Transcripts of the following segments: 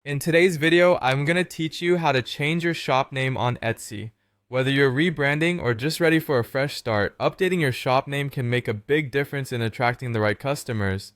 In today's video, I'm going to teach you how to change your shop name on Etsy. Whether you're rebranding or just ready for a fresh start, updating your shop name can make a big difference in attracting the right customers.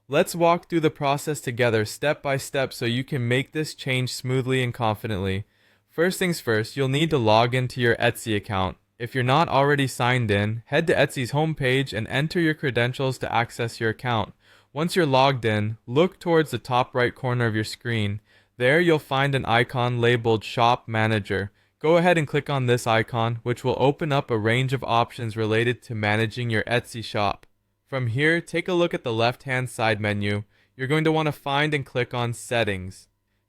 Let's walk through the process together step by step so you can make this change smoothly and confidently. First things first, you'll need to log into your Etsy account. If you're not already signed in, head to Etsy's homepage and enter your credentials to access your account. Once you're logged in, look towards the top right corner of your screen. There you'll find an icon labeled Shop Manager. Go ahead and click on this icon, which will open up a range of options related to managing your Etsy shop. From here, take a look at the left-hand side menu. You're going to want to find and click on Settings.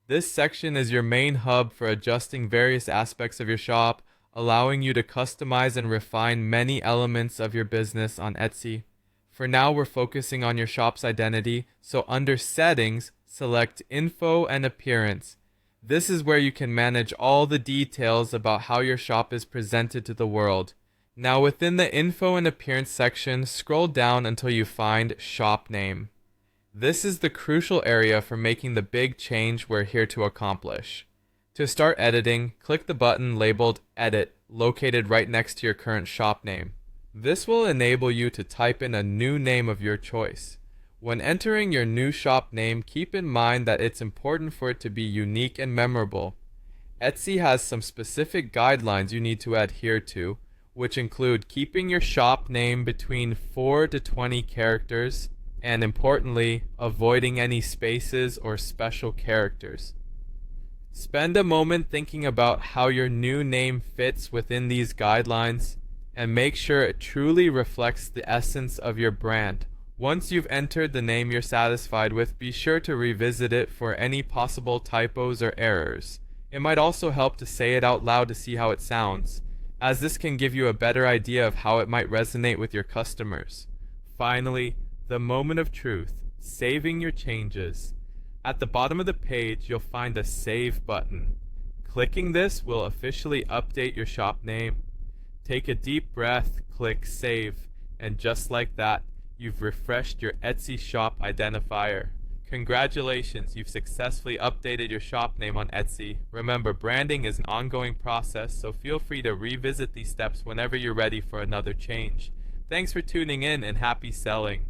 This section is your main hub for adjusting various aspects of your shop, allowing you to customize and refine many elements of your business on Etsy. For now, we're focusing on your shop's identity, so under Settings, select Info and Appearance. This is where you can manage all the details about how your shop is presented to the world. Now within the Info and Appearance section, scroll down until you find Shop Name. This is the crucial area for making the big change we're here to accomplish. To start editing, click the button labeled Edit, located right next to your current shop name. This will enable you to type in a new name of your choice. When entering your new shop name, keep in mind that it's important for it to be unique and memorable. Etsy has some specific guidelines you need to adhere to, which include keeping your shop name between 4 to 20 characters, and importantly, avoiding any spaces or special characters. Spend a moment thinking about how your new name fits within these guidelines, and make sure it truly reflects the essence of your brand. Once you've entered the name you're satisfied with, be sure to revisit it for any possible typos or errors. It might also help to say it out loud to see how it sounds, as this can give you a better idea of how it might resonate with your customers. Finally, the moment of truth, saving your changes. At the bottom of the page, you'll find a Save button. Clicking this will officially update your shop name. Take a deep breath, click Save, and just like that, you've refreshed your Etsy shop identifier. Congratulations, you've successfully updated your shop name on Etsy. Remember, branding is an ongoing process, so feel free to revisit these steps whenever you're ready for another change. Thanks for tuning in and happy selling.